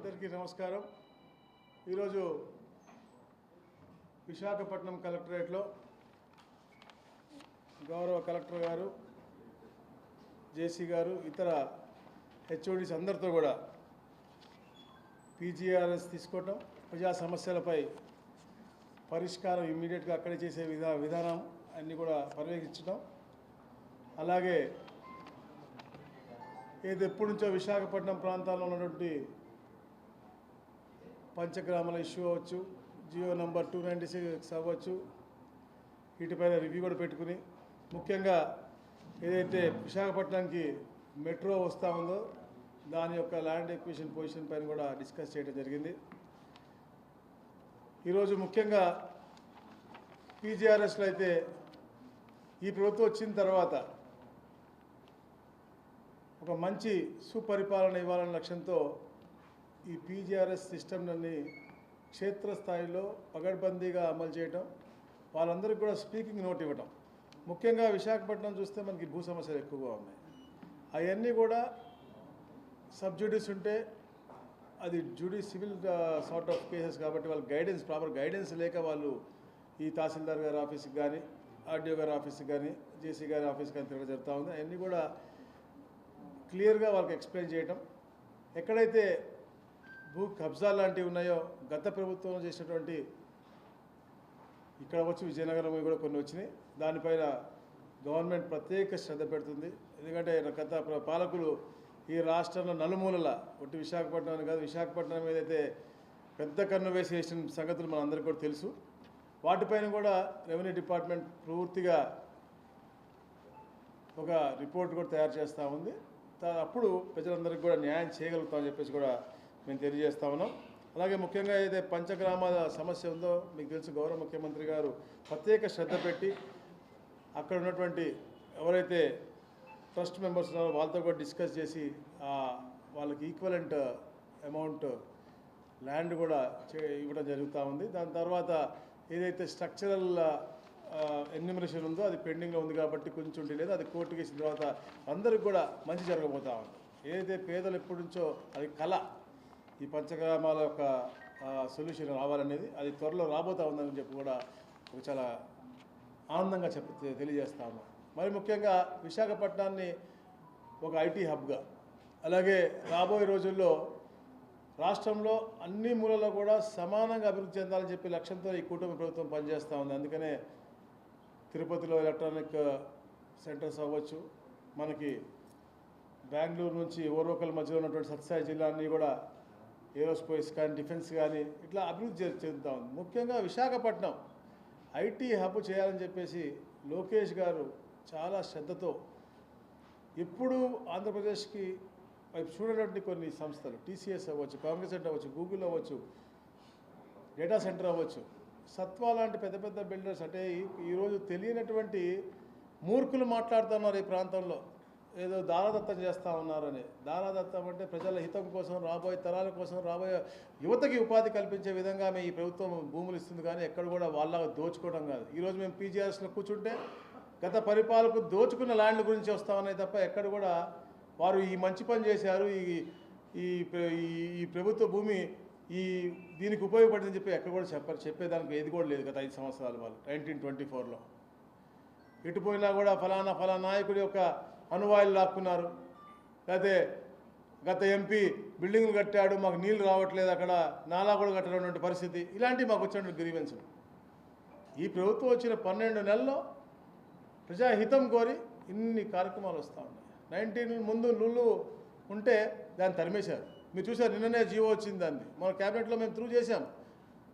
అందరికీ నమస్కారం. ఈరోజు విశాఖపట్నం కలెక్టరేట్లో గౌరవ కలెక్టర్ గారు, జేసీ గారు, ఇతర హెచ్ఓడీస్ అందరితో కూడా పీజీఆర్ఎస్ తీసుకోవటం, ప్రజా సమస్యలపై పరిష్కారం ఇమ్మీడియట్గా అక్కడే చేసే విధానం అన్నీ కూడా పర్యవేక్షించడం, అలాగే ఏది ఎప్పటి నుంచో విశాఖపట్నం ప్రాంతాల్లో ఉన్నటువంటి పంచగ్రామాల ఇష్యూ అవ్వచ్చు, జియో నంబర్ 296 అవ్వచ్చు, వీటిపైన రివ్యూ కూడా పెట్టుకుని ముఖ్యంగా ఏదైతే విశాఖపట్నానికి మెట్రో వస్తూ ఉందో దాని యొక్క ల్యాండ్ ఎక్విజిషన్ పొజిషన్ పైన కూడా డిస్కస్ చేయడం జరిగింది. ఈరోజు ముఖ్యంగా పీజీఆర్ఎస్లో అయితే ఈ ప్రభుత్వం వచ్చిన తర్వాత ఒక మంచి సుపరిపాలన ఇవ్వాలనే లక్ష్యంతో ఈ పీజీఆర్ఎస్ సిస్టమ్ని క్షేత్రస్థాయిలో పగడ్బందీగా అమలు చేయటం, వాళ్ళందరికీ కూడా స్పీకింగ్ నోట్ ఇవ్వటం. ముఖ్యంగా విశాఖపట్నం చూస్తే మనకి భూ సమస్యలు ఎక్కువగా ఉన్నాయి. అవన్నీ కూడా సబ్జుడిస్ ఉంటే అది సివిల్ సార్ట్ ఆఫ్ కేసెస్ కాబట్టి వాళ్ళ గైడెన్స్, ప్రాపర్ గైడెన్స్ లేక వాళ్ళు ఈ తహసీల్దార్ గారి ఆఫీస్కి కానీ, ఆర్డీఓ గారి ఆఫీస్కి కానీ, జేసీ గారి ఆఫీస్కి కానీ తిరగడం జరుగుతూ ఉంది. అవన్నీ కూడా క్లియర్గా వాళ్ళకి ఎక్స్ప్లెయిన్ చేయటం, ఎక్కడైతే భూ కబ్జా లాంటివి ఉన్నాయో గత ప్రభుత్వం చేసినటువంటి, ఇక్కడ వచ్చి విజయనగరం కూడా కొన్ని వచ్చినాయి, దానిపైన గవర్నమెంట్ ప్రత్యేక శ్రద్ధ పెడుతుంది. ఎందుకంటే గత పాలకులు ఈ రాష్ట్రంలో నలుమూలల ఒట్టి విశాఖపట్నం కాదు, విశాఖపట్నం ఏదైతే పెద్ద కన్ను వేసి వేసిన సంగతులు మనందరికీ కూడా తెలుసు. వాటిపైన కూడా రెవెన్యూ డిపార్ట్మెంట్ పూర్తిగా ఒక రిపోర్ట్ కూడా తయారు చేస్తూ ఉంది. అప్పుడు ప్రజలందరికీ కూడా న్యాయం చేయగలుగుతామని చెప్పేసి కూడా మేము తెలియజేస్తా ఉన్నాం. అలాగే ముఖ్యంగా ఏదైతే పంచగ్రామాల సమస్య ఉందో మీకు తెలుసు, గౌరవ ముఖ్యమంత్రి గారు ప్రత్యేక శ్రద్ధ పెట్టి అక్కడ ఉన్నటువంటి ఎవరైతే ట్రస్ట్ మెంబర్స్ ఉన్నారో వాళ్ళతో కూడా డిస్కస్ చేసి వాళ్ళకి ఈక్వలెంట్ అమౌంట్ ల్యాండ్ కూడా ఇవ్వడం జరుగుతూ ఉంది. దాని తర్వాత ఏదైతే స్ట్రక్చరల్ ఎన్యూమరేషన్ ఉందో అది పెండింగ్లో ఉంది కాబట్టి కొంచెం లేదు, అది కోర్టుకి వేసిన తర్వాత అందరికి కూడా మంచి జరగబోతూ ఉంది. ఏదైతే పేదలు ఎప్పటి నుంచో అది కళ, ఈ పంచగ్రామాల యొక్క సొల్యూషన్ రావాలనేది అది త్వరలో రాబోతూ ఉందని చెప్పి కూడా చాలా ఆనందంగా తెలియజేస్తా ఉన్నాం. మరి ముఖ్యంగా విశాఖపట్నాన్ని ఒక ఐటీ హబ్గా, అలాగే రాబోయే రోజుల్లో రాష్ట్రంలో అన్ని మూలలో కూడా సమానంగా అభివృద్ధి చెందాలని చెప్పి లక్ష్యంతో ఈ కూటమి ప్రభుత్వం పనిచేస్తూ ఉంది. అందుకనే తిరుపతిలో ఎలక్ట్రానిక్ సెంటర్స్ అవ్వచ్చు, మనకి బెంగళూరు నుంచి ఓర్వకల్ మధ్యలో ఉన్నటువంటి సత్యసాయి జిల్లాని కూడా ఏరోస్పేస్ కానీ, డిఫెన్స్ కానీ ఇట్లా అభివృద్ధి చెందుతూ ఉంది. ముఖ్యంగా విశాఖపట్నం ఐటీ హబ్ చేయాలని చెప్పేసి లోకేష్ గారు చాలా శ్రద్ధతో ఎప్పుడూ ఆంధ్రప్రదేశ్కి చూడనటువంటి కొన్ని సంస్థలు, టీసీఎస్ అవ్వచ్చు, కాంగ్రెస్ అవ్వచ్చు, గూగుల్ అవ్వచ్చు, డేటా సెంటర్ అవ్వచ్చు, సత్వా లాంటి పెద్ద పెద్ద బిల్డర్స్, అంటే ఈరోజు తెలియనటువంటి మూర్ఖులు మాట్లాడుతున్నారు ఈ ప్రాంతంలో, ఏదో దారాదత్తం చేస్తూ ఉన్నారని. దారాదత్తం అంటే ప్రజల హితం కోసం, రాబోయే తరాల కోసం, రాబోయే యువతకి ఉపాధి కల్పించే విధంగా మేము ఈ ప్రభుత్వం భూములు ఇస్తుంది, కానీ ఎక్కడ కూడా వాళ్ళగా దోచుకోవడం కాదు. ఈరోజు మేము పీజీఆర్ఎస్లో కూర్చుంటే గత పరిపాలకులు దోచుకున్న ల్యాండ్ల గురించి వస్తూ ఉన్నాయి తప్ప ఎక్కడ కూడా వారు ఈ మంచి పని చేశారు, ఈ ప్రభుత్వ భూమి దీనికి ఉపయోగపడిందని చెప్పి ఎక్కడ కూడా చెప్పేదానికి ఏది కూడా లేదు. గత 5 సంవత్సరాలు వాళ్ళు 1924లో ఎటు పోయినా కూడా ఫలానా నాయకుడి యొక్క అనువాయిలు లాక్కున్నారు, లేకపోతే గత ఎంపీ బిల్డింగ్లు కట్టాడు మాకు నీళ్లు రావట్లేదు, అక్కడ నాలా కూడా కట్టనటువంటి పరిస్థితి, ఇలాంటివి మాకు వచ్చినటువంటి గ్రీవెన్స్లు. ఈ ప్రభుత్వం వచ్చిన 12 నెలల్లో ప్రజాహితం కోరి ఇన్ని కార్యక్రమాలు వస్తూ ఉన్నాయి. 19 ముందు నుళ్ళు ఉంటే దాన్ని తరిమేశారు. మీరు చూసారు, నిన్ననే జీవో వచ్చింది, దాన్ని మన క్యాబినెట్లో మేము త్రూ చేశాం.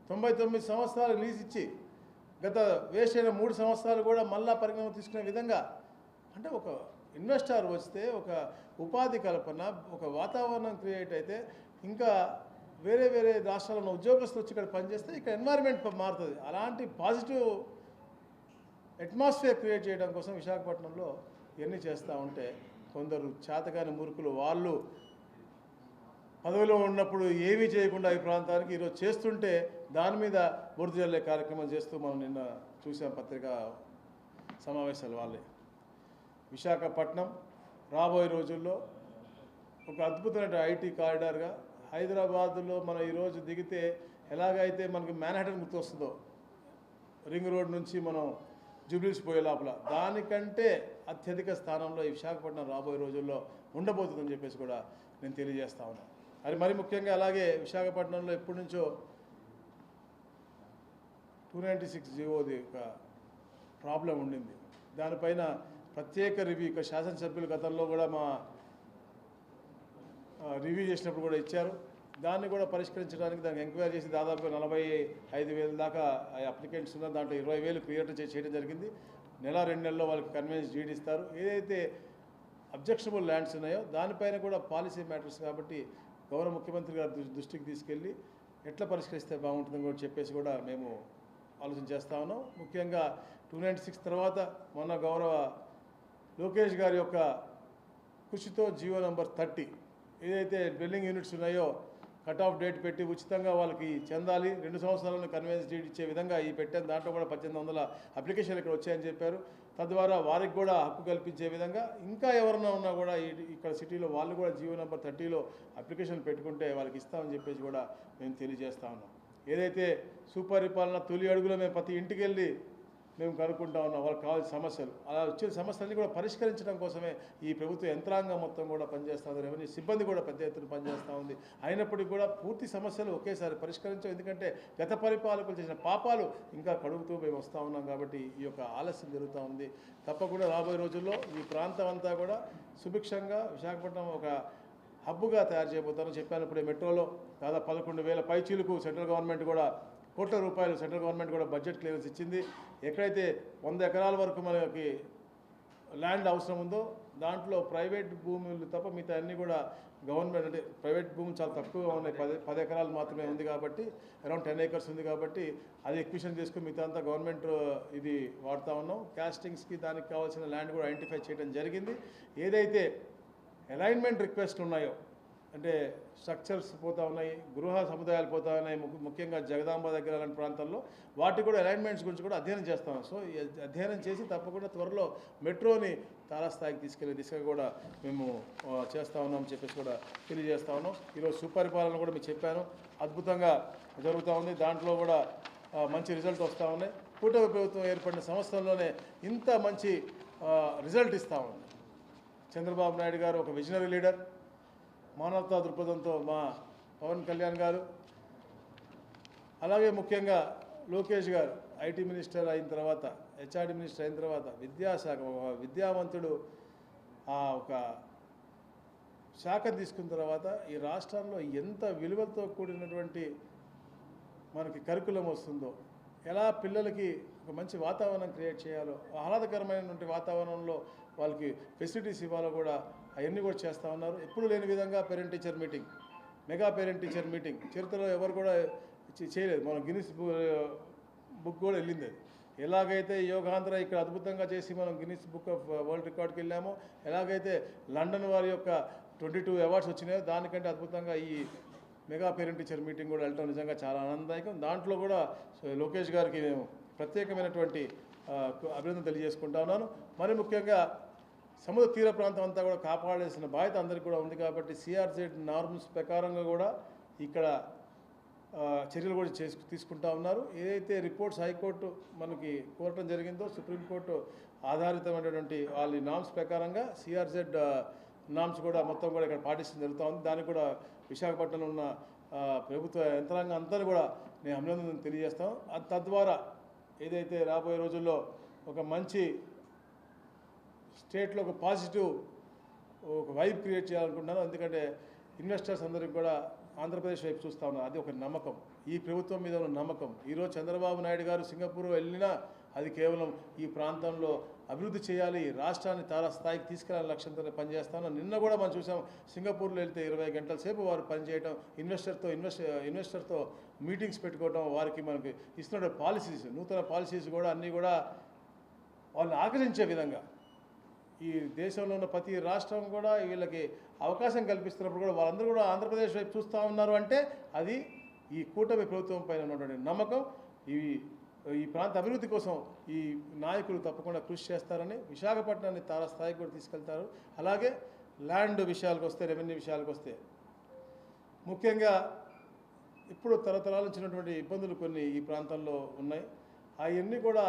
99 సంవత్సరాలు లీజ్ ఇచ్చి గత వేస్ట్ అయిన 3 సంవత్సరాలు కూడా మళ్ళా పరిగణన తీసుకునే విధంగా, అంటే ఒక ఇన్వెస్టర్ వస్తే ఒక ఉపాధి కల్పన, ఒక వాతావరణం క్రియేట్ అయితే ఇంకా వేరే రాష్ట్రాల్లో ఉన్న ఉద్యోగస్తులు వచ్చి ఇక్కడ పనిచేస్తే ఇక్కడ ఎన్వైర్న్మెంట్ మారుతుంది. అలాంటి పాజిటివ్ అట్మాస్ఫియర్ క్రియేట్ చేయడం కోసం విశాఖపట్నంలో ఇవన్నీ చేస్తూ ఉంటే కొందరు చేతకాని మూర్ఖులు వాళ్ళు పదవిలో ఉన్నప్పుడు ఏమీ చేయకుండా ఈ ప్రాంతానికి ఈరోజు చేస్తుంటే దాని మీద బురద జల్లే కార్యక్రమం చేస్తూ మనం నిన్న చూసాం పత్రికా సమావేశాలు వాళ్ళే. విశాఖపట్నం రాబోయే రోజుల్లో ఒక అద్భుతమైన ఐటీ కారిడార్గా, హైదరాబాద్లో మనం ఈరోజు దిగితే ఎలాగైతే మనకి మ్యాన్హాటన్ గుర్తొస్తుందో రింగ్ రోడ్ నుంచి మనం జూబ్లీస్ పోయే లోపల, దానికంటే అత్యధిక స్థానంలో ఈ విశాఖపట్నం రాబోయే రోజుల్లో ఉండబోతుందని చెప్పేసి కూడా నేను తెలియజేస్తా ఉన్నాను. అది మరి ముఖ్యంగా అలాగే విశాఖపట్నంలో ఎప్పటి నుంచో 296 జీవోది ఒక ప్రాబ్లం ఉండింది. దానిపైన ప్రత్యేక రివ్యూ ఇక శాసనసభ్యులు గతంలో కూడా మా రివ్యూ చేసినప్పుడు కూడా ఇచ్చారు. దాన్ని కూడా పరిష్కరించడానికి దానికి ఎంక్వైరీ చేసి దాదాపు 45,000 దాకా అప్లికెంట్స్ ఉన్నారు. దాంట్లో 20,000 క్లియర్ చేయడం జరిగింది. నెల 2 నెలల్లో వాళ్ళకి కన్వెన్స్ డీడ్ ఇస్తారు. ఏదైతే అబ్జెక్షనబుల్ ల్యాండ్స్ ఉన్నాయో దానిపైన కూడా పాలసీ మ్యాటర్స్ కాబట్టి గౌరవ ముఖ్యమంత్రి గారి దృష్టికి తీసుకెళ్ళి ఎట్లా పరిష్కరిస్తే బాగుంటుందని కూడా చెప్పేసి కూడా మేము ఆలోచన చేస్తా ఉన్నాం. ముఖ్యంగా 296 తర్వాత మొన్న గౌరవ లోకేష్ గారి యొక్క కృషితో జీవో నంబర్ 30 ఏదైతే డ్వెల్లింగ్ యూనిట్స్ ఉన్నాయో కట్ ఆఫ్ డేట్ పెట్టి ఉచితంగా వాళ్ళకి చెందాలి, 2 సంవత్సరాలను కన్వెన్స్ డీడ్ ఇచ్చే విధంగా ఈ పెట్టాను. దాంట్లో కూడా 1800 అప్లికేషన్లు ఇక్కడ వచ్చాయని చెప్పారు. తద్వారా వారికి కూడా హక్కు కల్పించే విధంగా ఇంకా ఎవరన్నా ఉన్నా కూడా ఇక్కడ సిటీలో వాళ్ళు కూడా జీవో నెంబర్ 30లో అప్లికేషన్ పెట్టుకుంటే వాళ్ళకి ఇస్తామని చెప్పేసి కూడా మేము తెలియజేస్తా ఉన్నాం. ఏదైతే సుపరిపాలన తొలి అడుగులో మేము ప్రతి ఇంటికి వెళ్ళి మేము కనుక్కుంటా ఉన్నాం వాళ్ళకి కావాల్సిన సమస్యలు. అలా వచ్చిన సమస్యలన్నీ కూడా పరిష్కరించడం కోసమే ఈ ప్రభుత్వ యంత్రాంగం మొత్తం కూడా పనిచేస్తూ ఉంది. రెవెన్యూ సిబ్బంది కూడా పెద్ద ఎత్తున పనిచేస్తూ ఉంది. అయినప్పటికీ కూడా పూర్తి సమస్యలు ఒకేసారి పరిష్కరించాం. ఎందుకంటే గత పరిపాలకులు చేసిన పాపాలు ఇంకా కడుగుతూ మేము వస్తూ ఉన్నాం కాబట్టి ఈ యొక్క ఆలస్యం జరుగుతూ ఉంది. తప్పకుండా రాబోయే రోజుల్లో ఈ ప్రాంతం అంతా కూడా సుభిక్షంగా విశాఖపట్నం ఒక హబ్బుగా తయారు చేయబోతారని చెప్పాను. ఇప్పుడే మెట్రోలో దాదాపు 11,000 పైచీలకు సెంట్రల్ గవర్నమెంట్ కూడా కోట్ల రూపాయలు సెంట్రల్ గవర్నమెంట్ కూడా బడ్జెట్ క్లియరెన్స్ ఇచ్చింది. ఎక్కడైతే 100 ఎకరాల వరకు మనకి ల్యాండ్ అవసరం ఉందో దాంట్లో ప్రైవేట్ భూములు తప్ప మిగతా అన్నీ కూడా గవర్నమెంట్, అంటే ప్రైవేట్ భూములు చాలా తక్కువగా ఉన్నాయి. 10 ఎకరాలు మాత్రమే ఉంది కాబట్టి, అరౌండ్ 10 acres ఉంది కాబట్టి అది ఎక్విషన్ చేసుకుని మిగతా అంతా గవర్నమెంట్ ఇది వాడుతూ ఉన్నాం. కాస్టింగ్స్కి దానికి కావాల్సిన ల్యాండ్ కూడా ఐడెంటిఫై చేయడం జరిగింది. ఏదైతే అలైన్మెంట్ రిక్వెస్ట్ ఉన్నాయో, అంటే స్ట్రక్చర్స్ పోతూ ఉన్నాయి, గృహ సముదాయాలు పోతూ ఉన్నాయి, ముఖ్యంగా జగదాంబ దగ్గర అలాంటి ప్రాంతాల్లో వాటి కూడా అలైన్మెంట్స్ గురించి కూడా అధ్యయనం చేస్తాం. సో అధ్యయనం చేసి తప్పకుండా త్వరలో మెట్రోని తారాస్థాయికి తీసుకెళ్లే దిశగా కూడా మేము చేస్తూ ఉన్నామని చెప్పేసి కూడా తెలియజేస్తా ఉన్నాం. ఈరోజు సుపరిపాలన కూడా మీకు చెప్పాను, అద్భుతంగా జరుగుతూ ఉంది. దాంట్లో కూడా మంచి రిజల్ట్ వస్తూ ఉన్నాయి. కూటమి ప్రభుత్వం ఏర్పడిన సంవత్సరంలోనే ఇంత మంచి రిజల్ట్ ఇస్తూ ఉంది. చంద్రబాబు నాయుడు గారు ఒక విజనరీ లీడర్, మానవతా దృక్పథంతో మా పవన్ కళ్యాణ్ గారు, అలాగే ముఖ్యంగా లోకేష్ గారు ఐటీ మినిస్టర్ అయిన తర్వాత, హెచ్ఆర్డి మినిస్టర్ అయిన తర్వాత విద్యాశాఖ విద్యావంతుడు ఒక శాఖ తీసుకున్న తర్వాత ఈ రాష్ట్రంలో ఎంత విలువలతో కూడినటువంటి మనకి కరికులం వస్తుందో, ఎలా పిల్లలకి ఒక మంచి వాతావరణం క్రియేట్ చేయాలో, ఆహ్లాదకరమైనటువంటి వాతావరణంలో వాళ్ళకి ఫెసిలిటీస్ ఇవ్వాలో కూడా అవన్నీ కూడా చేస్తూ ఉన్నారు. ఎప్పుడు లేని విధంగా parent teacher meeting, mega parent teacher meeting చరిత్రలో ఎవరు కూడా చేయలేదు. మనం గిన్నిస్ బుక్ కూడా వెళ్ళింది. అది ఎలాగైతే యోగాంధ్ర ఇక్కడ అద్భుతంగా చేసి మనం గిన్నిస్ బుక్ ఆఫ్ వరల్డ్ రికార్డ్కి వెళ్ళామో, ఎలాగైతే లండన్ వారి యొక్క 22 అవార్డ్స్ వచ్చినాయో దానికంటే అద్భుతంగా ఈ మెగా పేరెంట్ టీచర్ మీటింగ్ కూడా వెళ్ళటం నిజంగా చాలా ఆనందదాయకం. దాంట్లో కూడా లోకేష్ గారికి నేను ప్రత్యేకమైనటువంటి అభినందన తెలియజేసుకుంటా ఉన్నాను. మరి ముఖ్యంగా సముద్ర తీర ప్రాంతం అంతా కూడా కాపాడాల్సిన బాధ్యత అందరికీ కూడా ఉంది కాబట్టి సిఆర్జెడ్ నార్మ్స్ ప్రకారంగా కూడా ఇక్కడ చర్యలు కూడా తీసుకుంటా ఉన్నారు. ఏదైతే రిపోర్ట్స్ హైకోర్టు మనకి కోరటం జరిగిందో, సుప్రీంకోర్టు ఆధారితమైనటువంటి వాళ్ళ నామ్స్ ప్రకారంగా సిఆర్జెడ్ నామ్స్ కూడా మొత్తం కూడా ఇక్కడ పాటించడం జరుగుతూ ఉంది. దానికి కూడా విశాఖపట్నంలో ఉన్న ప్రభుత్వ యంత్రాంగం అంతా కూడా నేను అభినందన తెలియజేస్తాం. తద్వారా ఏదైతే రాబోయే రోజుల్లో ఒక మంచి స్టేట్లో ఒక పాజిటివ్ ఒక వైబ్ క్రియేట్ చేయాలనుకుంటున్నాను. ఎందుకంటే ఇన్వెస్టర్స్ అందరికీ కూడా ఆంధ్రప్రదేశ్ వైపు చూస్తూ ఉన్నారు. అది ఒక నమ్మకం, ఈ ప్రభుత్వం మీద ఉన్న నమ్మకం. ఈరోజు చంద్రబాబు నాయుడు గారు సింగపూర్ వెళ్ళినా అది కేవలం ఈ ప్రాంతంలో అభివృద్ధి చేయాలి, రాష్ట్రాన్ని తారాస్థాయికి తీసుకెళ్లాలని లక్ష్యంతో పనిచేస్తాను. నిన్న కూడా మనం చూసాం, సింగపూర్లో వెళ్తే 20 గంటల సేపు వారు పనిచేయడం, ఇన్వెస్టర్తో మీటింగ్స్ పెట్టుకోవడం, వారికి మనకి ఇస్తున్న పాలసీస్, నూతన పాలసీస్ కూడా అన్నీ కూడా వాళ్ళని ఆకర్షించే విధంగా ఈ దేశంలో ఉన్న ప్రతి రాష్ట్రం కూడా వీళ్ళకి అవకాశం కల్పిస్తున్నప్పుడు కూడా వాళ్ళందరూ కూడా ఆంధ్రప్రదేశ్ వైపు చూస్తూ ఉన్నారు. అంటే అది ఈ కూటమి ప్రభుత్వం పైన ఉన్నటువంటి నమ్మకం. ఈ ప్రాంత అభివృద్ధి కోసం ఈ నాయకులు తప్పకుండా కృషి చేస్తారని, విశాఖపట్నాన్ని తారాస్థాయికి కూడా తీసుకెళ్తారు. అలాగే ల్యాండ్ విషయాలకు వస్తే, రెవెన్యూ విషయాలకు వస్తే ముఖ్యంగా ఇప్పుడు తరతరాల వచ్చినటువంటి ఇబ్బందులు కొన్ని ఈ ప్రాంతంలో ఉన్నాయి. అవన్నీ కూడా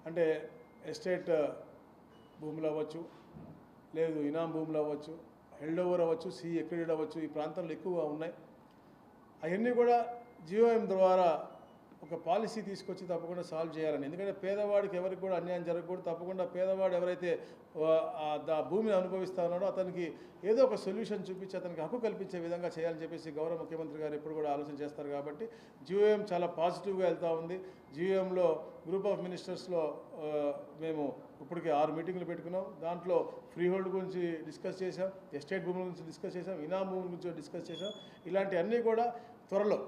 అంటే ఎస్టేట్ భూములు అవ్వచ్చు, లేదు ఇనాం భూములు అవ్వచ్చు, హెల్డ్ ఓవర్ అవ్వచ్చు, సీ ఎక్విడెడ్ అవ్వచ్చు, ఈ ప్రాంతంలో ఎక్కువగా ఉన్నాయి. అవన్నీ కూడా జియోఎం ద్వారా ఒక పాలసీ తీసుకొచ్చి తప్పకుండా సాల్వ్ చేయాలని. ఎందుకంటే పేదవాడికి ఎవరికి కూడా అన్యాయం జరగకూడదు. తప్పకుండా పేదవాడు ఎవరైతే ఆ భూమిని అనుభవిస్తా ఉన్నాడో అతనికి ఏదో ఒక సొల్యూషన్ చూపించి అతనికి హక్కు కల్పించే విధంగా చేయాలని చెప్పేసి గౌరవ ముఖ్యమంత్రి గారు ఎప్పుడు కూడా ఆలోచన చేస్తారు. కాబట్టి జియోఎం చాలా పాజిటివ్గా వెళ్తూ ఉంది. జియోఎంలో గ్రూప్ ఆఫ్ మినిస్టర్స్లో మేము ఇప్పటికే 6 మీటింగ్లు పెట్టుకున్నాం. దాంట్లో ఫ్రీ హోల్డ్ గురించి డిస్కస్ చేసాం, ఎస్టేట్ భూముల గురించి డిస్కస్ చేసాం, ఇనాం భూముల గురించి డిస్కస్ చేసాం. ఇలాంటి అన్నీ కూడా త్వరలో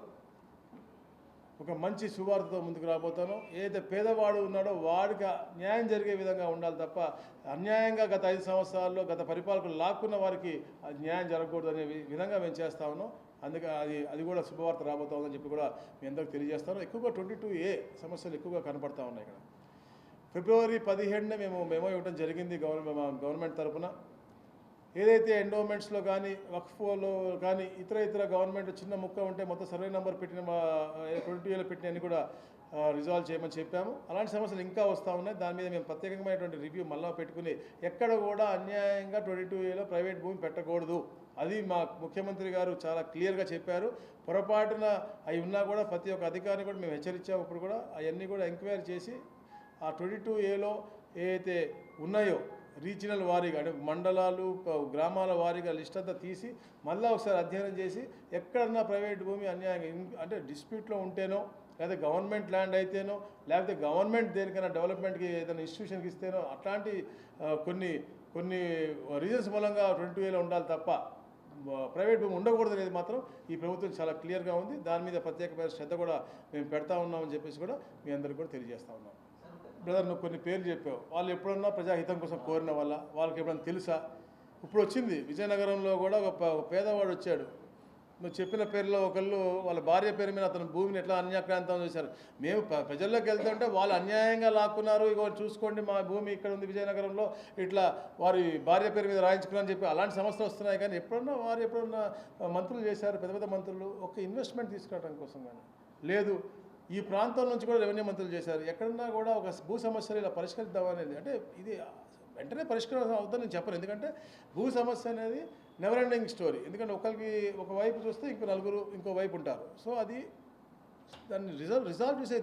ఒక మంచి శుభార్తతో ముందుకు రాబోతాను. ఏదైతే పేదవాడు ఉన్నాడో వాడికి న్యాయం జరిగే విధంగా ఉండాలి తప్ప అన్యాయంగా గత 5 సంవత్సరాల్లో గత పరిపాలకులు లాక్కున్న వారికి న్యాయం జరగకూడదు అనే విధంగా మేము చేస్తా ఉన్నాం. అందుకే అది కూడా శుభవార్త రాబోతుందని చెప్పి కూడా మీ అందరికీ తెలియజేస్తాను. ఎక్కువగా 22A సమస్యలు ఎక్కువగా కనపడతా ఉన్నాయి. ఇక్కడ ఫిబ్రవరి 17న మేము మెమో ఇవ్వడం జరిగింది గవర్నమెంట్ తరఫున. ఏదైతే ఎండోమెంట్స్లో కానీ వక్ఫ్లో కానీ ఇతర గవర్నమెంట్ చిన్న ముక్క ఉంటే మొత్తం సర్వే నెంబర్ పెట్టిన 22Aలో పెట్టినవన్నీ కూడా రిజాల్వ్ చేయమని చెప్పాము. అలాంటి సమస్యలు ఇంకా వస్తూ ఉన్నాయి. దాని మీద మేము ప్రత్యేకమైనటువంటి రివ్యూ మళ్ళీ పెట్టుకుని ఎక్కడ కూడా అన్యాయంగా 22Aలో ప్రైవేట్ భూమి పెట్టకూడదు. అది మా ముఖ్యమంత్రి గారు చాలా క్లియర్గా చెప్పారు. పొరపాటున అవి ఉన్నా కూడా ప్రతి ఒక్క అధికారిని కూడా మేము హెచ్చరించాము. ఇప్పుడు కూడా అవన్నీ కూడా ఎంక్వైరీ చేసి ఆ 22Aలో ఏదైతే ఉన్నాయో రీజనల్ వారీగా అంటే మండలాలు గ్రామాల వారీగా లిస్ట్ అంతా తీసి మళ్ళీ ఒకసారి అధ్యయనం చేసి ఎక్కడన్నా ప్రైవేట్ భూమి అన్యాయంగా అంటే డిస్ప్యూట్లో ఉంటేనో లేదా గవర్నమెంట్ ల్యాండ్ అయితేనో లేకపోతే గవర్నమెంట్ దేనికైనా డెవలప్మెంట్కి ఏదైనా ఇన్స్టిట్యూషన్కి ఇస్తేనో అట్లాంటి కొన్ని రీజన్స్ మూలంగా 22Aలో ఉండాలి తప్ప ప్రైవేట్ భూమి ఉండకూడదు అనేది మాత్రం ఈ ప్రభుత్వం చాలా క్లియర్గా ఉంది. దాని మీద ప్రత్యేకమైన శ్రద్ధ కూడా మేము పెడతా ఉన్నామని చెప్పేసి కూడా మీ అందరికీ కూడా తెలియజేస్తూ ఉన్నాం. బ్రదర్, నువ్వు కొన్ని పేర్లు చెప్పావు. వాళ్ళు ఎప్పుడన్నా ప్రజాహితం కోసం కోరిన వాళ్ళకి ఎప్పుడన్నా తెలుసా? ఇప్పుడు వచ్చింది విజయనగరంలో కూడా ఒక పేదవాడు వచ్చాడు. నువ్వు చెప్పిన పేరులో ఒకళ్ళు వాళ్ళ భార్య పేరు మీద అతను భూమిని ఎట్లా అన్యాక్రాంతం చేశారు. మేము ప్రజల్లోకి వెళ్తుంటే వాళ్ళు అన్యాయంగా లాక్కున్నారు, ఇగో చూసుకోండి మా భూమి ఇక్కడ ఉంది విజయనగరంలో, ఇట్లా వారి భార్య పేరు మీద రాయించుకున్నారని చెప్పి అలాంటి సమస్యలు వస్తున్నాయి. కానీ ఎప్పుడన్నా మంత్రులు చేశారు, పెద్ద పెద్ద మంత్రులు ఒక ఇన్వెస్ట్మెంట్ తీసుకురావడం కోసం కానీ లేదు. ఈ ప్రాంతం నుంచి కూడా రెవెన్యూ మంత్రులు చేశారు. ఎక్కడన్నా కూడా ఒక భూ సమస్యలు ఇలా పరిష్కరిద్దామనేది అంటే ఇది వెంటనే పరిష్కారం అవుతుందని నేను చెప్పను. ఎందుకంటే భూ సమస్య అనేది నెవర్ ఎండింగ్ స్టోరీ. ఎందుకంటే ఒకరికి ఒక వైపు చూస్తే ఇంకో వైపు ఉంటారు. సో అది దాన్ని రిజాల్వ్ చేసే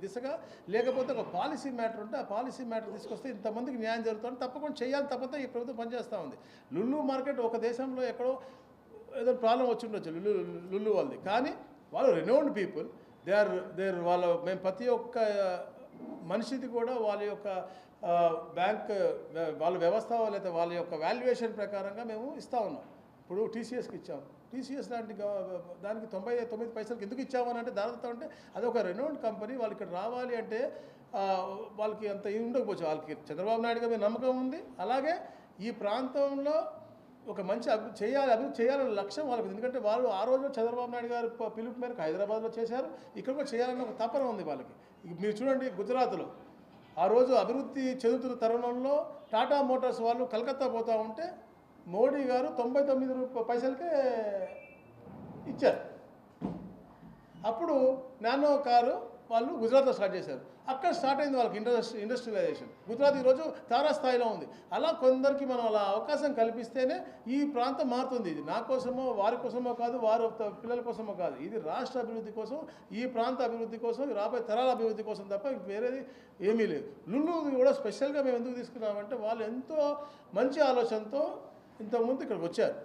దిశగా లేకపోతే ఒక పాలసీ మ్యాటర్ ఉంటే ఆ పాలసీ మ్యాటర్ తీసుకొస్తే ఇంతమందికి న్యాయం జరుగుతుంది. తప్పకుండా చేయాలి, తప్పకుండా ఈ ప్రభుత్వం పనిచేస్తూ ఉంది. లుల్లు మార్కెట్ ఒక దేశంలో ఎక్కడో ఏదో ప్రాబ్లం వచ్చి ఉండొచ్చు లుల్లు వాళ్ళది, కానీ వాళ్ళు రెనౌండ్ పీపుల్. మేము ప్రతి ఒక్క మనిషిది కూడా వాళ్ళ యొక్క బ్యాంక్ వాళ్ళ వ్యవస్థ లేదా వాళ్ళ యొక్క వాల్యుయేషన్ ప్రకారంగా మేము ఇస్తూ ఉన్నాం. ఇప్పుడు టీసీఎస్కి ఇచ్చాము. టీసీఎస్ లాంటి దానికి 99 పైసలకి ఎందుకు ఇచ్చామని అంటే దాదాపు అంటే అదొక రెనౌండ్ కంపెనీ. వాళ్ళు ఇక్కడ రావాలి అంటే వాళ్ళకి అంత ఉండకపోవచ్చు. వాళ్ళకి చంద్రబాబు నాయుడు గారి నమ్మకం ఉంది. అలాగే ఈ ప్రాంతంలో ఒక మంచి అభివృద్ధి చేయాలనే లక్ష్యం వాళ్ళకి. ఎందుకంటే వాళ్ళు ఆ రోజు చంద్రబాబు నాయుడు గారు పిలుపు మేరకు హైదరాబాద్లో చేశారు, ఇక్కడ కూడా చేయాలనే ఒక తపన ఉంది వాళ్ళకి. మీరు చూడండి, గుజరాత్లో ఆ రోజు అభివృద్ధి చెందుతున్న తరుణంలో టాటా మోటార్స్ వాళ్ళు కలకత్తా పోతూ ఉంటే మోడీ గారు 99 పైసలకే ఇచ్చారు. అప్పుడు నానో కారు వాళ్ళు గుజరాత్లో స్టార్ట్ చేశారు. అక్కడ స్టార్ట్ అయింది వాళ్ళకి ఇండస్ట్రియలైజేషన్. గుజరాత్ ఈరోజు తారాస్థాయిలో ఉంది. అలా కొందరికి మనం అలా అవకాశం కల్పిస్తేనే ఈ ప్రాంతం మారుతుంది. ఇది నా కోసమో వారి కోసమో కాదు, వారి పిల్లల కోసమో కాదు. ఇది రాష్ట్ర అభివృద్ధి కోసం, ఈ ప్రాంత అభివృద్ధి కోసం, రాబోయే తరాల అభివృద్ధి కోసం తప్ప వేరేది ఏమీ లేదు. లుల్లు కూడా స్పెషల్గా మేము ఎందుకు తీసుకున్నామంటే వాళ్ళు ఎంతో మంచి ఆలోచనతో ఇంతకుముందు ఇక్కడికి వచ్చారు.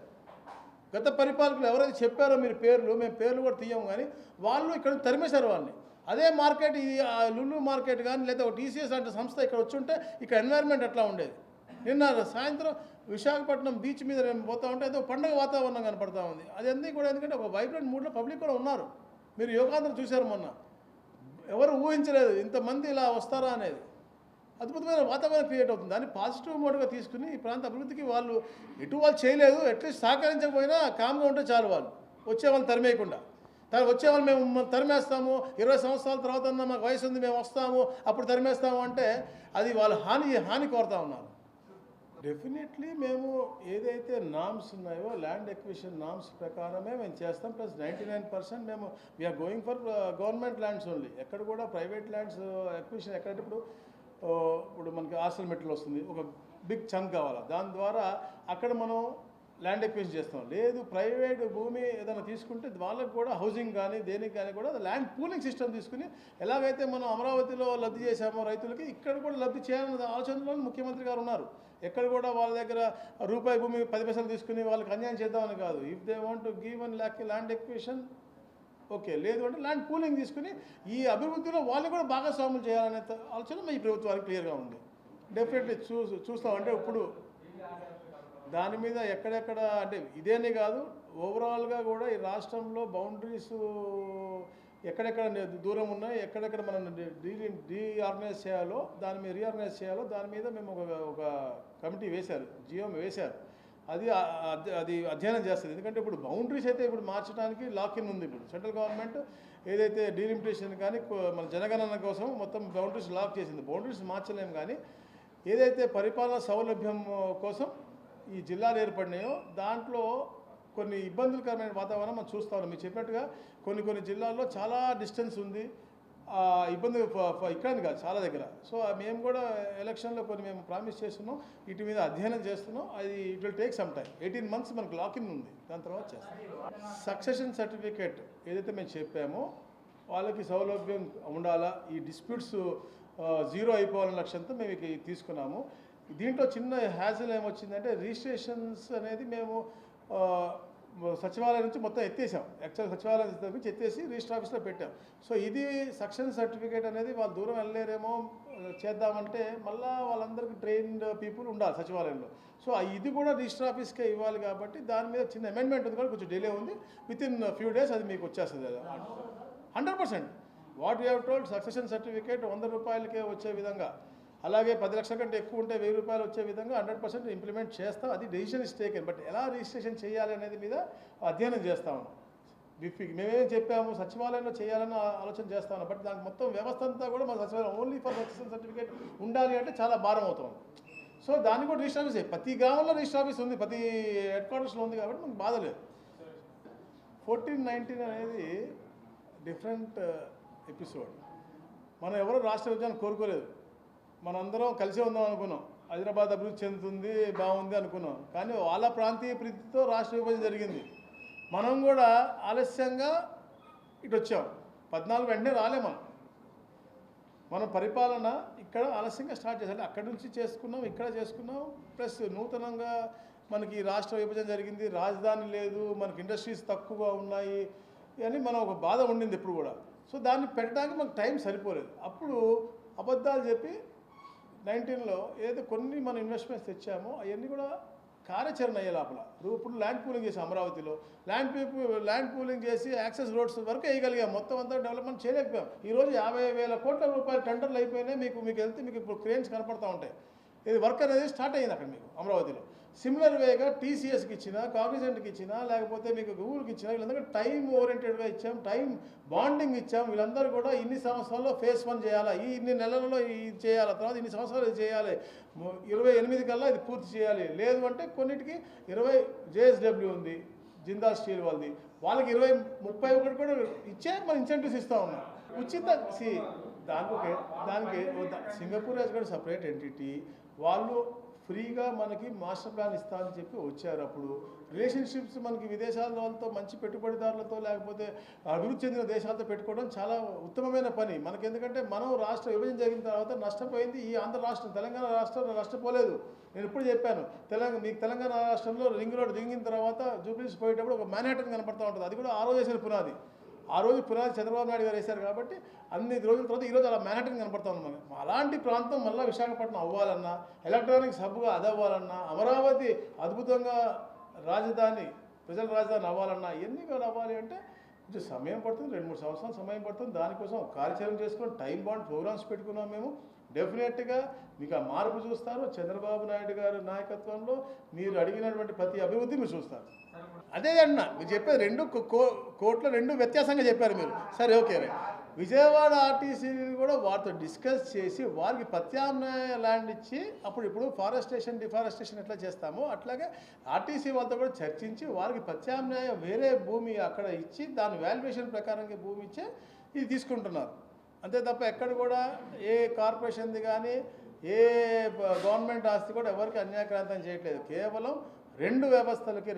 గత పరిపాలకులు ఎవరైతే చెప్పారో మీరు మేము పేర్లు కూడా తీయము, కానీ వాళ్ళు ఇక్కడ తరిమేశారు వాళ్ళని. అదే మార్కెట్ ఇది లుల్లు మార్కెట్ కానీ లేదా టీసీఎస్ అంటే సంస్థ ఇక్కడ వచ్చి ఉంటే ఇక్కడ ఎన్వైర్న్మెంట్ ఎట్లా ఉండేది. నిన్న సాయంత్రం విశాఖపట్నం బీచ్ మీద నేను పోతా ఉంటే ఏదో పండుగ వాతావరణం కనపడతా ఉంది. అది అన్నీ కూడా ఎందుకంటే ఒక వైబ్రెంట్ మూడ్లో పబ్లిక్ కూడా ఉన్నారు. మీరు యోగాంధ్ర చూశారు మొన్న, ఎవరు ఊహించలేదు ఇంతమంది ఇలా వస్తారా అనేది. అద్భుతమైన వాతావరణం క్రియేట్ అవుతుంది. దాన్ని పాజిటివ్ మోడ్గా తీసుకుని ఈ ప్రాంత అభివృద్ధికి వాళ్ళు చేయలేదు, అట్లీస్ట్ సహకరించకపోయినా కామ్గా ఉంటే చాలు. వాళ్ళు వచ్చే వాళ్ళని తరిమేయకుండా వచ్చేవాళ్ళు మేము తరిమేస్తాము, 20 సంవత్సరాల తర్వాత మాకు వయసు ఉంది మేము వస్తాము అప్పుడు తరిమేస్తాము అంటే అది వాళ్ళు హాని కోరుతా ఉన్నారు. డెఫినెట్లీ మేము ఏదైతే నామ్స్ ఉన్నాయో ల్యాండ్ ఎక్విజిషన్ నామ్స్ ప్రకారమే మేము చేస్తాం. ప్లస్ 99% మేము we are going for government lands only. ఎక్కడ కూడా ప్రైవేట్ ల్యాండ్స్ ఎక్విజిషన్ ఎక్కడంటే ఇప్పుడు మనకి ఆర్సల్ మెటల్ వస్తుంది, ఒక బిగ్ చంక్ కావాలా, దాని ద్వారా అక్కడ మనం ల్యాండ్ ఎక్విజిషన్ చేస్తాం. లేదు ప్రైవేట్ భూమి ఏదైనా తీసుకుంటే వాళ్ళకు కూడా హౌసింగ్ కానీ దేనికి కానీ కూడా ల్యాండ్ పూలింగ్ సిస్టమ్ తీసుకుని ఎలాగైతే మనం అమరావతిలో లబ్ధి చేశామో రైతులకి ఇక్కడ కూడా లబ్ధి చేయాలనే ఆలోచనలో ముఖ్యమంత్రి గారు ఉన్నారు. ఎక్కడ కూడా వాళ్ళ దగ్గర రూపాయి భూమి 10 పైసలు తీసుకుని వాళ్ళకి అన్యాయం చేద్దామని కాదు. If they want to give one land acquisition okay, లేదు అంటే ల్యాండ్ పూలింగ్ తీసుకుని ఈ అభివృద్ధిలో వాళ్ళు కూడా భాగస్వాములు చేయాలనే ఆలోచన ఈ ప్రభుత్వానికి క్లియర్గా ఉంది. డెఫినెట్లీ చూస్తామంటే ఇప్పుడు దాని మీద ఎక్కడెక్కడ అంటే ఇదేనే కాదు, ఓవరాల్గా కూడా ఈ రాష్ట్రంలో బౌండరీస్ ఎక్కడెక్కడ దూరం ఉన్నాయి, ఎక్కడెక్కడ మనం రీఆర్గనైజ్ చేయాలో దాని మీద రీఆర్గనైజ్ చేయాలో దాని మీద మేము ఒక కమిటీ వేశారు, జియో వేశారు. అది అధ్యయనం చేస్తుంది. ఎందుకంటే ఇప్పుడు బౌండరీస్ అయితే ఇప్పుడు మార్చడానికి లాక్-ఇన్ ఉంది. ఇప్పుడు సెంట్రల్ గవర్నమెంట్ ఏదైతే డీలిమిటేషన్ కానీ మన జనగణన కోసం మొత్తం బౌండరీస్ లాక్ చేసింది. బౌండరీస్ మార్చలేము, కానీ ఏదైతే పరిపాలన సౌలభ్యం కోసం ఈ జిల్లాలు ఏర్పడినాయో దాంట్లో కొన్ని ఇబ్బందులకరమైన వాతావరణం మనం చూస్తా ఉన్నాం. మీరు చెప్పినట్టుగా కొన్ని జిల్లాల్లో చాలా డిస్టెన్స్ ఉంది, ఇబ్బంది ఇక్కడని కాదు చాలా దగ్గర. సో మేము కూడా ఎలక్షన్లో మేము ప్రామిస్ చేస్తున్నాం, వీటి మీద అధ్యయనం చేస్తున్నాం. అది it will take some time. 18 months మనకు లాక్-ఇన్ ఉంది, దాని తర్వాత చేస్తాం. సక్సెషన్ సర్టిఫికేట్ ఏదైతే మేము చెప్పామో వాళ్ళకి సౌలభ్యం ఉండాలా, ఈ డిస్ప్యూట్స్ జీరో అయిపోవాలనే లక్ష్యంతో మేము తీసుకున్నాము. దీంట్లో చిన్న హ్యాజిల్ ఏమొచ్చిందంటే రిజిస్ట్రేషన్స్ అనేది మేము సచివాలయం నుంచి మొత్తం ఎత్తేసాం. యాక్చువల్ సచివాలయం నుంచి ఎత్తేసి రిజిస్టర్ ఆఫీస్లో పెట్టాం. సో ఇది సక్సెషన్ సర్టిఫికేట్ అనేది వాళ్ళు దూరం వెళ్ళలేరేమో చేద్దామంటే మళ్ళీ వాళ్ళందరికీ ట్రైన్డ్ పీపుల్ ఉండాలి సచివాలయంలో. సో ఇది కూడా రిజిస్టర్ ఆఫీస్కే ఇవ్వాలి కాబట్టి దాని మీద చిన్న అమెండ్మెంట్ ఉంది, కూడా కొంచెం డిలే ఉంది. వితిన్ ఫ్యూ డేస్ అది మీకు వచ్చేస్తుంది. 100% what you have told succession certificate 100 రూపాయలకే వచ్చే విధంగా, అలాగే 10 లక్షల కంటే ఎక్కువ ఉంటే 1000 రూపాయలు వచ్చే విధంగా 100% ఇంప్లిమెంట్ చేస్తాం. అది డెసిషన్ ఇస్ టేకెన్. బట్ ఎలా రిజిస్ట్రేషన్ చేయాలి అనేది మీద అధ్యయనం చేస్తా ఉన్నాం. మేమేం చెప్పాము సచివాలయంలో చేయాలని ఆలోచన చేస్తా ఉన్నాం. బట్ దానికి మొత్తం వ్యవస్థ అంతా కూడా మన సచివాలయం ఓన్లీ ఫర్ సక్సెషన్ సర్టిఫికేట్ ఉండాలి అంటే చాలా భారం అవుతుంది. సో దాన్ని కూడా రిజిస్టర్ ఆఫీస్ ప్రతి గ్రామంలో రిజిస్టర్ ఆఫీస్ ఉంది, ప్రతి హెడ్ క్వార్టర్స్లో ఉంది కాబట్టి మనకు బాధ లేదు. 1419 అనేది డిఫరెంట్ ఎపిసోడ్. మనం ఎవరో రాష్ట్ర విభజన కోరుకోలేదు, మనందరం కలిసే ఉందాం అనుకున్నాం. హైదరాబాద్ అభివృద్ధి చెందుతుంది బాగుంది అనుకున్నాం, కానీ వాళ్ళ ప్రాంతీయ ప్రీతితో రాష్ట్ర విభజన జరిగింది. మనం కూడా ఆలస్యంగా ఇటు వచ్చాం. 14 వెంటనే రాలే మనం పరిపాలన ఇక్కడ ఆలస్యంగా స్టార్ట్ చేసాం. అక్కడి నుంచి చేసుకున్నాం, ఇక్కడ చేసుకున్నాం. ప్లస్ నూతనంగా మనకి రాష్ట్ర విభజన జరిగింది, రాజధాని లేదు, మనకి ఇండస్ట్రీస్ తక్కువగా ఉన్నాయి అని మనం ఒక బాధ ఉండింది ఇప్పుడు కూడా. సో దాన్ని పెట్టడానికి మనకు టైం సరిపోలేదు. అప్పుడు అబద్ధాలు చెప్పి 19లో ఏదో కొన్ని మనం ఇన్వెస్ట్మెంట్స్ తెచ్చామో అవన్నీ కూడా కార్యాచరణ అయ్యే లోపల ఇప్పుడు ల్యాండ్ పూలింగ్ చేసి అమరావతిలో ల్యాండ్ పూలింగ్ చేసి యాక్సెస్ రోడ్స్ వరకు వేయగలిగాం. మొత్తం అంతా డెవలప్మెంట్ చేయలేకపోయాం. ఈరోజు 50,000 కోట్ల రూపాయల టెండర్లు అయిపోయినాయి. మీకు వెళ్తే మీకు ఇప్పుడు క్రేన్స్ కనపడుతూ ఉంటాయి. ఇది వర్క్ అనేది స్టార్ట్ అయ్యింది అక్కడ మీకు అమరావతిలో. సిమిలర్ వేగా టీసీఎస్కి ఇచ్చినా, కాగ్నిజెంట్కి ఇచ్చినా, లేకపోతే మీకు గూగుల్కి ఇచ్చినా, వీళ్ళందరూ టైం ఓరియంటెడ్గా ఇచ్చాం, టైం బాండింగ్ ఇచ్చాం. వీళ్ళందరూ కూడా ఇన్ని సంవత్సరాల్లో ఫేజ్ 1 చేయాలా, ఇన్ని నెలలలో ఇది చేయాలి, తర్వాత ఇన్ని సంవత్సరాలు ఇది చేయాలి, 28 కల్లా ఇది పూర్తి చేయాలి. లేదు అంటే కొన్నిటికి 20 జేఎస్డబ్ల్యూ ఉంది, జిందాల్ స్టీల్ వాళ్ళది, వాళ్ళకి 20-31 కూడా ఇచ్చే మనం ఇన్సెంటివ్స్ ఇస్తూ ఉన్నాం. ఉచిత దానికి Singapore has got separate entity. వాళ్ళు ఫ్రీగా మనకి మాస్టర్ ప్లాన్ ఇస్తామని చెప్పి వచ్చారు. అప్పుడు రిలేషన్షిప్స్ మనకి విదేశాల వాళ్ళతో, మంచి పెట్టుబడిదారులతో, లేకపోతే అభివృద్ధి చెందిన దేశాలతో పెట్టుకోవడం చాలా ఉత్తమమైన పని మనకి. ఎందుకంటే మనం రాష్ట్ర విభజన జరిగిన తర్వాత నష్టపోయింది ఈ ఆంధ్ర రాష్ట్రం, తెలంగాణ రాష్ట్రం నష్టపోలేదు. నేను ఇప్పుడు చెప్పాను, తెలంగాణ రాష్ట్రంలో రింగ్ రోడ్ దిగిన తర్వాత జూబ్లీస్ పోయేటప్పుడు ఒక మ్యాన్హాటన్ కనపడుతూ ఉంటుంది. అది కూడా ఆ రోజు వేసిన పునాది. ఆ రోజు పునాది చంద్రబాబు నాయుడు గారు వేశారు కాబట్టి అన్ని రోజుల తర్వాత ఈరోజు అలా మ్యాన్హాటన్ కనపడతా ఉంది మనకి. అలాంటి ప్రాంతం మళ్ళీ విశాఖపట్నం అవ్వాలన్నా, ఎలక్ట్రానిక్స్ హబ్గా అది అవ్వాలన్నా, అమరావతి అద్భుతంగా రాజధాని, ప్రజల రాజధాని అవ్వాలన్నా, ఎన్ని వేలు అవ్వాలి అంటే కొంచెం సమయం పడుతుంది, 2-3 సంవత్సరాలు సమయం పడుతుంది. దానికోసం కార్యాచరణ చేసుకొని టైం బాండ్ ప్రోగ్రామ్స్ పెట్టుకున్నాం మేము. డెఫినెట్గా మీకు ఆ మార్పు చూస్తారు. చంద్రబాబు నాయుడు గారి నాయకత్వంలో మీరు అడిగినటువంటి ప్రతి అభివృద్ధి మీరు చూస్తారు. అదే అన్నా మీరు చెప్పేది 2 కోట్ల 2 వ్యత్యాసంగా చెప్పారు మీరు. సరే ఓకే రైట్. విజయవాడ ఆర్టీసీని కూడా వారితో డిస్కస్ చేసి వారికి ప్రత్యామ్నాయ ల్యాండ్ ఇచ్చి ఇప్పుడు ఫారెస్టేషన్ డిఫారెస్టేషన్ ఎట్లా చేస్తామో అట్లాగే ఆర్టీసీ వాళ్ళతో కూడా చర్చించి వారికి ప్రత్యామ్నాయ వేరే భూమి అక్కడ ఇచ్చి దాని వాల్యుయేషన్ ప్రకారంగా భూమి ఇచ్చే ఇది తీసుకుంటున్నారు. అంతే తప్ప ఎక్కడ కూడా ఏ కార్పొరేషన్ది కానీ ఏ గవర్నమెంట్ ఆస్తి కూడా ఎవరికి అన్యాయక్రాంతం చేయట్లేదు. కేవలం రెండు వ్యవస్థలకి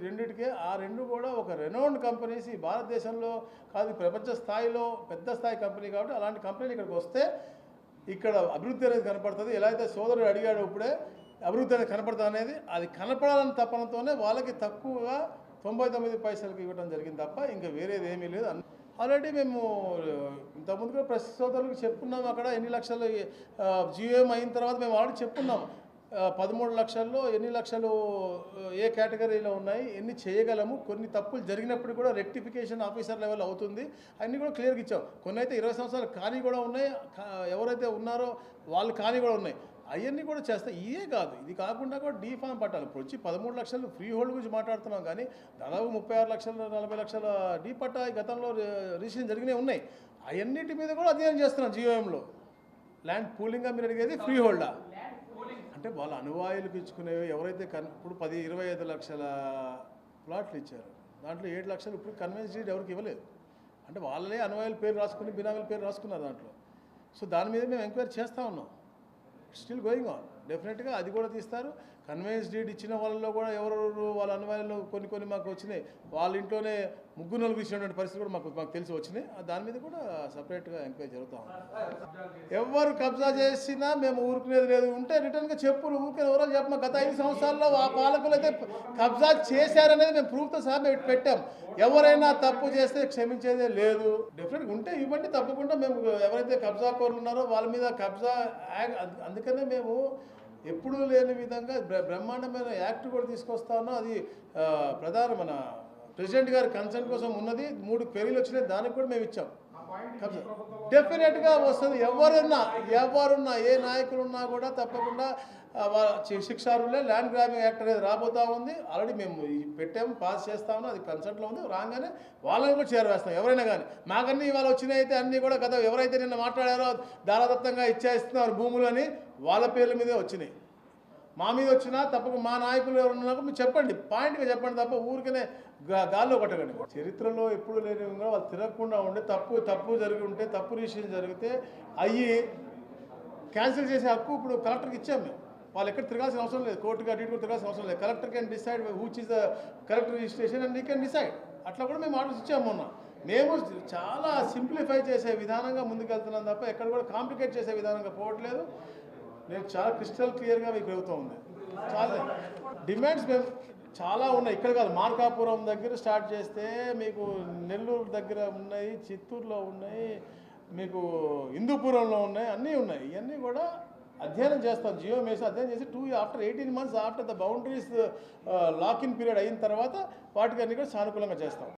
రెండిటికి ఆ రెండు కూడా ఒక రెనౌండ్ కంపెనీస్ ఈ భారతదేశంలో కాదు ప్రపంచ స్థాయిలో పెద్ద స్థాయి కంపెనీ కాబట్టి అలాంటి కంపెనీలు ఇక్కడికి వస్తే ఇక్కడ అభివృద్ధి అనేది కనపడుతుంది. ఎలా అయితే సోదరుడు అడిగాడు ఇప్పుడే అభివృద్ధి అనేది కనపడుతుంది అనేది అది కనపడాలని తపనతోనే వాళ్ళకి తక్కువగా 99 పైసలకి ఇవ్వడం జరిగింది తప్ప ఇంకా వేరేది ఏమీ లేదు. ఆల్రెడీ మేము ఇంతకుముందు కూడా ప్రతి సోదరులకు చెప్పుకున్నాము. అక్కడ ఎన్ని లక్షలు జీఎం అయిన తర్వాత మేము ఆల్రెడీ చెప్పుకున్నాము 13 లక్షల్లో ఎన్ని లక్షలు ఏ కేటగిరీలో ఉన్నాయి, ఎన్ని చేయగలము, కొన్ని తప్పులు జరిగినప్పుడు కూడా రెక్టిఫికేషన్ ఆఫీసర్ లెవెల్ అవుతుంది అన్నీ కూడా క్లియర్గా ఇచ్చాం. కొన్ని అయితే 20 సంవత్సరాలు కానీ కూడా ఉన్నాయి, ఎవరైతే ఉన్నారో వాళ్ళు కానీ కూడా ఉన్నాయి, అవన్నీ కూడా చేస్తాయి. ఇవే కాదు, ఇది కాకుండా కూడా డీ ఫామ్ పట్టాలి. ఇప్పుడు వచ్చి 13 లక్షలు ఫ్రీ హోల్డ్ గురించి మాట్లాడుతున్నాం కానీ దాదాపు 36 లక్షలు 40 లక్షల డీ పట్టా గతంలో రిజిస్ట్రేషన్ జరిగినవి ఉన్నాయి. అవన్నిటి మీద కూడా అధ్యయనం చేస్తున్నాం. జీఓఎంలో ల్యాండ్ పూలింగ్గా మీరు అడిగేది ఫ్రీ హోల్డా అంటే వాళ్ళ అనువాయులకు ఇచ్చుకునేవి ఎవరైతే ఇప్పుడు 25 లక్షల ప్లాట్లు ఇచ్చారు, దాంట్లో 7 లక్షలు ఇప్పుడు కన్వెన్స్ డీడ్ ఎవరికి ఇవ్వలేదు. అంటే వాళ్ళే అనువాయుల పేరు రాసుకుని బినామీల పేరు రాసుకున్నారు దాంట్లో. సో దాని మీద మేము ఎంక్వైరీ చేస్తూ ఉన్నాం. Still going on. డెఫినెట్గా అది కూడా తీస్తారు. కన్వెన్స్ డీడ్ ఇచ్చిన వాళ్ళలో కూడా ఎవరెవరు వాళ్ళ అనువాయిల్లో కొన్ని మాకు వచ్చినాయి. వాళ్ళ ఇంట్లోనే 3-4 ఇచ్చినటువంటి పరిస్థితి కూడా మాకు తెలిసి వచ్చినాయి. దాని మీద కూడా సపరేట్గా ఎంక్వైరీ జరుగుతూ ఉంది. ఎవరు కబ్జా చేసినా మేము ఊరుకునేది లేదు. ఉంటే రిటర్న్గా చెప్పు, ఊరికే ఎవరో చెప్పమా. గత 5 సంవత్సరాల్లో ఆ పాలకులు అయితే కబ్జా చేశారనేది మేము ప్రూఫ్తో సహా పెట్టాం. ఎవరైనా తప్పు చేస్తే క్షమించేదే లేదు. డెఫినెట్గా ఉంటే ఇవ్వండి, తప్పకుండా మేము ఎవరైతే కబ్జా కోరులు ఉన్నారో వాళ్ళ మీద కబ్జా అందుకనే మేము ఎప్పుడూ లేని విధంగా బ్రహ్మాండమైన యాక్ట్ కూడా తీసుకొస్తా ఉన్నాం. అది మన ప్రెసిడెంట్ గారి కన్సెంట్ కోసం ఉన్నది. 3 క్వెరీలు వచ్చినాయి, దానికి కూడా మేము ఇచ్చాం. డెఫినెట్గా వస్తుంది. ఎవరున్నా ఏ నాయకులు ఉన్నా కూడా తప్పకుండా శిక్షారులే ల్యాండ్ గ్రాబింగ్ యాక్ట్ అనేది రాబోతా ఉంది. ఆల్రెడీ మేము పెట్టాము, పాస్ చేస్తా ఉన్నాం. అది కన్సల్ట్లో ఉంది. రాగానే వాళ్ళని కూడా చేరవేస్తాం. ఎవరైనా కానీ మాకన్నీ ఇవాళ వచ్చినాయి అయితే అన్నీ కూడా కదా ఎవరైతే నిన్న మాట్లాడారో దారాదత్తంగా ఇచ్చేస్తున్నారు భూములని వాళ్ళ పేర్ల మీదే వచ్చినాయి. మా మీద వచ్చినా తప్పకుండా మా నాయకులు ఎవరున్నా మీరు చెప్పండి, పాయింట్గా చెప్పండి తప్ప ఊరికనే గాల్లో కొట్టకండి. చరిత్రలో ఎప్పుడు లేని వాళ్ళు తిరగకుండా ఉండి తప్పు జరిగి ఉంటే తప్పు రిజిస్ట్రేషన్ జరిగితే అయ్యి క్యాన్సిల్ చేసే హక్కు ఇప్పుడు కలెక్టర్కి ఇచ్చాము మేము. వాళ్ళు ఎక్కడ తిరగాల్సిన అవసరం లేదు, కోర్టుగా అటు కూడా తిరగాల్సిన అవసరం లేదు. Collector can decide which is the correct registration and you can decide. అట్లా కూడా మేము ఆర్డర్స్ ఇచ్చాము మొన్న. మేము చాలా సింప్లిఫై చేసే విధానంగా ముందుకెళ్తున్నాం తప్ప ఎక్కడ కూడా కాంప్లికేట్ చేసే విధానంగా పోవట్లేదు. నేను చాలా క్రిస్టల్ క్లియర్గా మీకు చెబుతూ ఉంది. చాలా డిమాండ్స్ మేము చాలా ఉన్నాయి. ఇక్కడ కాదు, మార్కాపురం దగ్గర స్టార్ట్ చేస్తే మీకు నెల్లూరు దగ్గర ఉన్నాయి, చిత్తూరులో ఉన్నాయి, మీకు హిందూపురంలో ఉన్నాయి, అన్నీ ఉన్నాయి. ఇవన్నీ కూడా అధ్యయనం చేస్తాం. జియో మేసి అధ్యయనం చేసి after 18 months after the boundaries lock in period అయిన తర్వాత వాటికి అన్నీ కూడా సానుకూలంగా చేస్తాం.